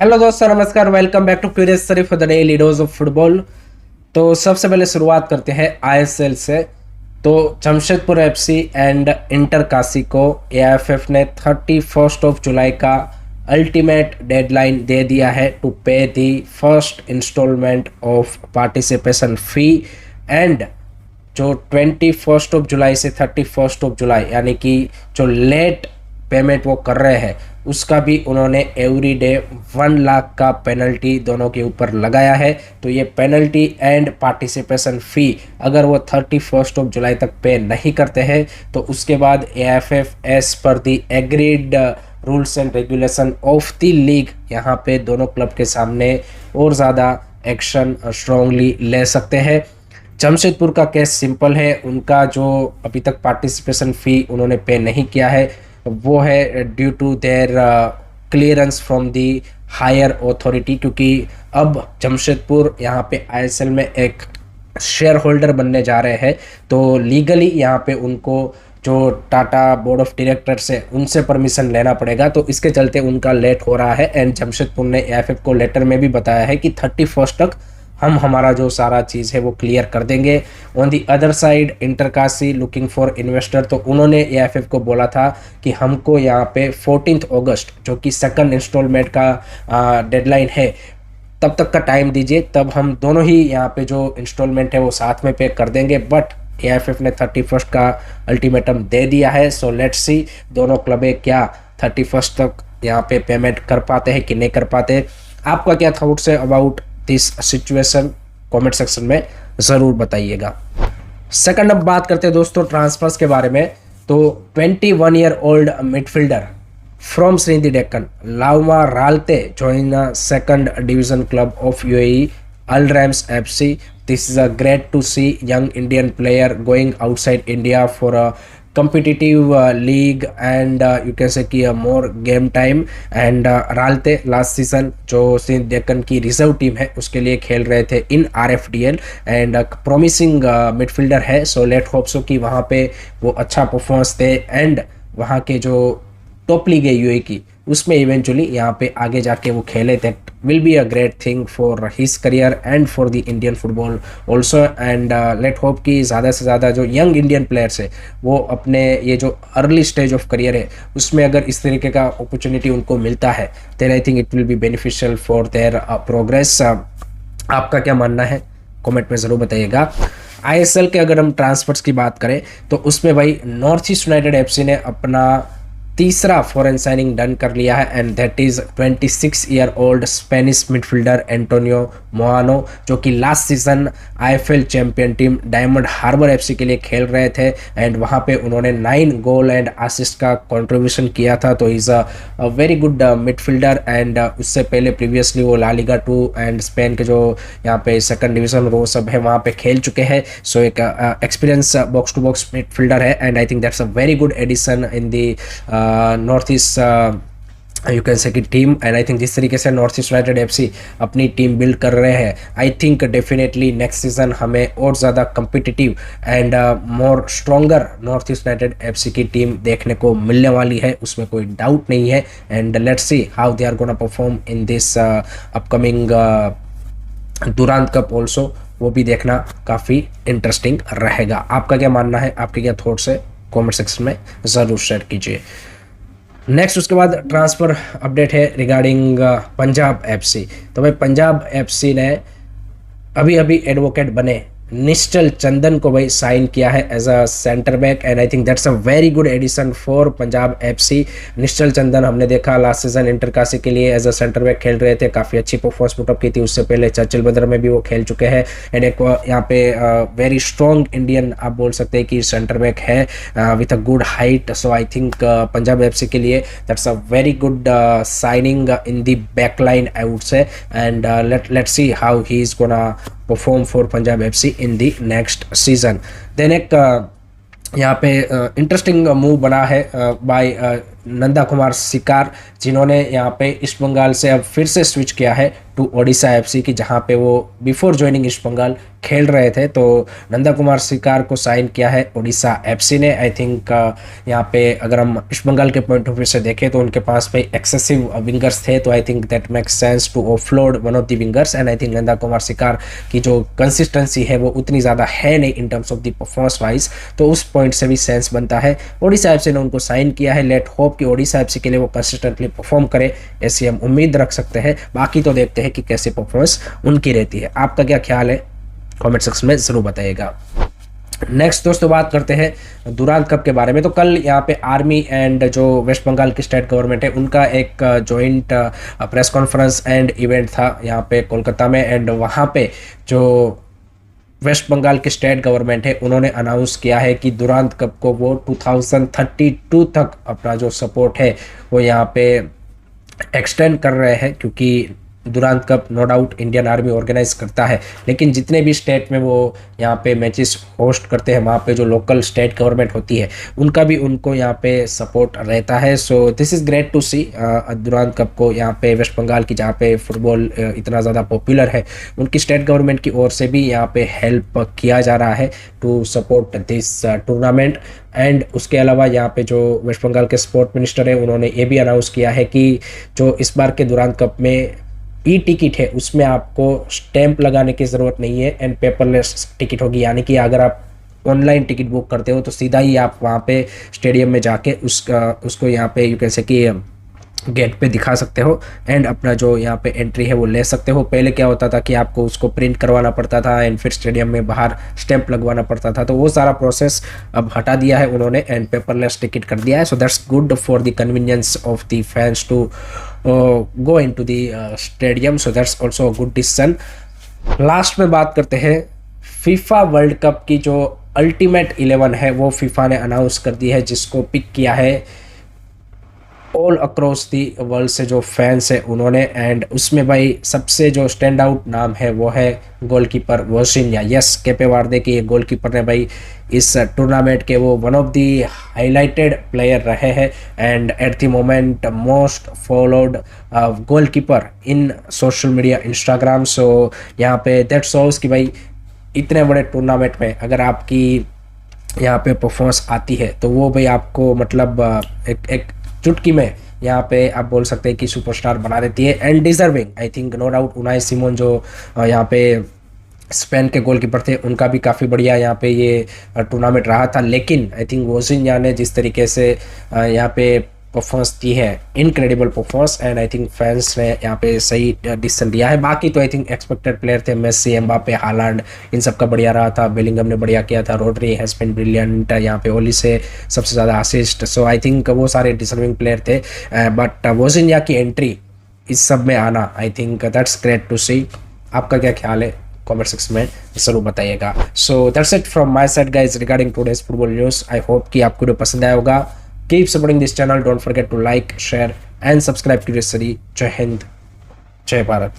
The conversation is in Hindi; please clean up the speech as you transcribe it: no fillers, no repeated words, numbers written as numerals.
हेलो दोस्तों, नमस्कार। Welcome back to Curious Study for the daily dose of football. तो सबसे पहले शुरुआत करते हैं आईएसएल से। तो Jamshedpur FC and Inter Kashi को एआईएफएफ ने 31 जुलाई का अल्टीमेट डेडलाइन दे दिया है to pay the first installment of participation fee. And जो 21 जुलाई से 31 जुलाई यानी कि जो लेट पेमेंट वो कर रहे हैं उसका भी उन्होंने एवरी डे 1 लाख का पेनल्टी दोनों के ऊपर लगाया है। तो ये पेनल्टी एंड पार्टिसिपेशन फ़ी अगर वो 31 जुलाई तक पे नहीं करते हैं तो उसके बाद एआईएफएफ एज पर the agreed rules and regulation of the league यहाँ पे दोनों क्लब के सामने और ज़्यादा एक्शन स्ट्रांगली ले सकते हैं। जमशेदपुर का केस सिंपल है, उनका जो अभी तक पार्टिसिपेशन फ़ी उन्होंने पे नहीं किया है वो है due to their clearance from the higher authority, क्योंकि अब जमशेदपुर यहाँ पे आईएसएल में एक शेयर होल्डर बनने जा रहे हैं। तो लीगली यहाँ पे उनको जो टाटा बोर्ड ऑफ डायरेक्टर्स है उनसे परमिशन लेना पड़ेगा। तो इसके चलते उनका लेट हो रहा है। एंड जमशेदपुर ने एआईएफएफ को लेटर में भी बताया है कि 31 तक हम हमारा जो सारा चीज़ है वो क्लियर कर देंगे। On the other side Inter Kashi looking for investor, तो उन्होंने एआईएफएफ को बोला था कि हमको यहाँ पे 14 अगस्त जो कि सेकंड इंस्टॉलमेंट का डेडलाइन है तब तक का टाइम दीजिए, तब हम दोनों ही यहाँ पे जो इंस्टॉलमेंट है वो साथ में पे कर देंगे। बट एआईएफएफ ने 31 का अल्टीमेटम दे दिया है। सो लेट्स सी दोनों क्लबें क्या 31 तक यहाँ पे पेमेंट कर पाते हैं कि नहीं कर पाते। आपका क्या थाट्स है about this situation, comment section में ज़रूर बताइएगा। सेकंड अब बात करते हैं दोस्तों ट्रांसफर्स के बारे में। तो 21 year old midfielder from Sreenidi Deccan Lalhuma Ralte join a second division club of UAE Al Rams FC. This is a great to see young Indian player going outside India for a competitive league and you can say कि more game time. and Ralte last season जो श्रीनिधि डेक्कन की रिजर्व टीम है उसके लिए खेल रहे थे इन RFDL एंड प्रॉमिसिंग मिडफील्डर है। सो लेट होप सो कि वहाँ पे वो अच्छा परफॉर्मेंस दे एंड वहाँ के जो टॉप लीग है यूए की उसमें इवेंचुअली यहाँ पे आगे जाके वो खेले। That will be a great thing for his career and for the Indian football also. And let hope कि ज़्यादा से ज़्यादा जो यंग इंडियन प्लेयर्स है वो अपने ये जो अर्ली स्टेज ऑफ करियर है उसमें अगर इस तरीके का अपॉर्चुनिटी उनको मिलता है then I think it will be beneficial for their progress. आपका क्या मानना है कमेंट में ज़रूर बताइएगा। आईएसएल के अगर हम ट्रांसफर्स की बात करें तो उसमें भाई नॉर्थ ईस्ट यूनाइटेड एफसी ने अपना तीसरा फॉरेन साइनिंग डन कर लिया है and that is 26 year old Spanish midfielder Antonio Moyano, जो कि last season IFL champion team Diamond Harbour FC के लिए खेल रहे थे एंड वहां पे उन्होंने 9 गोल एंड असिस्ट का कंट्रीब्यूशन किया था। तो is a very good midfielder and उससे पहले प्रीवियसली वो ला लीगा 2 एंड स्पेन के जो यहाँ पे सेकंड डिवीजन वो सब है वहाँ पे खेल चुके हैं। सो एक experience box to box midfielder है and I think that's a very good addition in the North East you can say की टीम। एंड आई थिंक जिस तरीके से नॉर्थ ईस्ट यूनाइटेड एफसी अपनी टीम बिल्ड कर रहे हैं I think definitely next season हमें और ज़्यादा competitive and more stronger North East United FC की टीम देखने को मिलने वाली है, उसमें कोई डाउट नहीं है। And let's see how they are gonna perform in this upcoming Durand Cup also, वो भी देखना काफ़ी इंटरेस्टिंग रहेगा। आपका क्या मानना है, आपके क्या थॉट्स है कमेंट सेक्शन में ज़रूर शेयर कीजिए। नेक्स्ट उसके बाद ट्रांसफ़र अपडेट है रिगार्डिंग पंजाब एफसी। तो भाई पंजाब एफसी ने अभी अभी एडवोकेट बने निश्चल चंदन को भाई साइन किया है as a centre back and I think that's a very good addition for Punjab FC. Nishchal Chandan हमने देखा लास्ट सीजन इंटरकाशी के लिए एज अ सेंटर बैक खेल रहे थे, काफ़ी अच्छी परफॉर्मेंस पुटअप की थी। उससे पहले चर्चिल बदर में भी वो खेल चुके हैं एंड एक यहाँ पे वेरी स्ट्रॉन्ग इंडियन आप बोल सकते हैं कि सेंटर बैक है with a good height. So I think Punjab FC के लिए that's a very good signing in the back line I would say and let's see how he is gonna perform for Punjab FC in the next season. Then एक यहाँ पे इंटरेस्टिंग मूव बना है बाय नंदा कुमार सिकार, जिन्होंने यहाँ पे ईस्ट बंगाल से अब फिर से स्विच किया है टू ओडिशा एफसी की, जहाँ पे वो बिफोर ज्वाइनिंग ईस्ट बंगाल खेल रहे थे। तो नंदा कुमार सिकार को साइन किया है ओडिशा एफसी ने। आई थिंक यहाँ पे अगर हम ईस्ट बंगाल के पॉइंट ऑफ व्यू से देखें तो उनके पास भाई एक्सेसिव विंगर्स थे, तो I think that makes sense to offload one of the wingers. And I think Nandha Kumar Sekar की जो कंसिस्टेंसी है वो उतनी ज़्यादा है नहीं in terms of the performance wise, तो उस पॉइंट से भी सेंस बनता है। ओडिशा एफसी ने उनको साइन किया है। लेट होप कि ओडिशा एफसी के लिए वो कंसिस्टेंटली परफॉर्म करे, ऐसी हम उम्मीद रख सकते हैं। बाकी तो देखते हैं कि कैसी परफॉर्मेंस उनकी रहती है। आपका क्या ख्याल है कमेंट सेक्शन में ज़रूर बताइएगा। नेक्स्ट दोस्तों बात करते हैं दुरांत कप के बारे में। तो कल यहाँ पे आर्मी एंड जो वेस्ट बंगाल की स्टेट गवर्नमेंट है उनका एक joint press conference and event था यहाँ पे कोलकाता में। एंड वहाँ पे जो वेस्ट बंगाल की स्टेट गवर्नमेंट है उन्होंने अनाउंस किया है कि दुरांत कप को वो 2032 तक अपना जो सपोर्ट है वो यहाँ पे एक्सटेंड कर रहे हैं, क्योंकि Durand Cup no doubt Indian Army organize करता है, लेकिन जितने भी स्टेट में वो यहाँ पे मैचेस होस्ट करते हैं वहाँ पे जो लोकल स्टेट गवर्नमेंट होती है उनका भी उनको यहाँ पे सपोर्ट रहता है। So this is great to see Durand Cup को यहाँ पे वेस्ट बंगाल की, जहाँ पे फुटबॉल इतना ज़्यादा पॉपुलर है, उनकी स्टेट गवर्नमेंट की ओर से भी यहाँ पे हेल्प किया जा रहा है to support this tournament. And उसके अलावा यहाँ पे जो वेस्ट बंगाल के स्पोर्ट मिनिस्टर है उन्होंने ये भी अनाउंस किया है कि जो इस बार के दुरांत कप में ई टिकट है उसमें आपको स्टैंप लगाने की ज़रूरत नहीं है एंड पेपरलेस टिकट होगी, यानी कि अगर आप ऑनलाइन टिकट बुक करते हो तो सीधा ही आप वहाँ पे स्टेडियम में जाके उसको यहाँ पे यू कैन से कि गेट पे दिखा सकते हो एंड अपना जो यहाँ पे एंट्री है वो ले सकते हो। पहले क्या होता था कि आपको उसको प्रिंट करवाना पड़ता था एंड फिर स्टेडियम में बाहर स्टैंप लगवाना पड़ता था, तो वो सारा प्रोसेस अब हटा दिया है उन्होंने एंड पेपरलेस टिकट कर दिया है। So that's good for the convenience of the fans to go in to the stadium. So that's also good decision. Last में बात करते हैं फीफा वर्ल्ड कप की जो अल्टीमेट 11 है वो फीफा ने अनाउंस कर दी है, जिसको पिक किया है ऑल अक्रॉस दी वर्ल्ड से जो फैंस है उन्होंने। एंड उसमें भाई सबसे जो स्टैंड आउट नाम है वो है goalkeeper Vozinha. Yes, Cape Verde के गोलकीपर ने भाई इस टूर्नामेंट के वो one of the highlighted player रहे हैं and at the moment most followed goalkeeper in social media Instagram. So यहाँ पे दैट शोज कि भाई इतने बड़े टूर्नामेंट में अगर आपकी यहाँ पे परफॉर्मेंस आती है तो वो भाई आपको मतलब एक चुटकी में यहाँ पे आप बोल सकते हैं कि सुपरस्टार बना देती है and deserving. I think no doubt Unai Simon जो यहाँ पे स्पेन के गोलकीपर थे उनका भी काफ़ी बढ़िया यहाँ पे ये टूर्नामेंट रहा था, लेकिन आई थिंक वोसिन्या ने जिस तरीके से यहाँ पे परफॉर्मेंस दी है, incredible performance and I think fans ने यहाँ पे सही डिसीजन लिया है। बाकी तो आई थिंक एक्सपेक्टेड प्लेयर थे, मेसी, एम्बापे, हालैंड, इन सब का बढ़िया रहा था। बेलिंगम ने बढ़िया किया था, रोड्री हैज़ बीन ब्रिलियंट, यहाँ पे ओली से सबसे ज़्यादा असिस्ट। सो आई थिंक वो सारे डिजर्विंग प्लेयर थे, बट वोसिन्या की एंट्री इस सब में आना I think that's great to see. आपका क्या ख्याल है कमेंट सेक्शन में जरूर बताइएगा। So that's it from my side guys regarding today's football news. I hope कि आपको वीडियो पसंद आया होगा। Keep supporting this channel. Don't forget to like, share and subscribe to Curious Study. Jai Hind, Jai Bharat.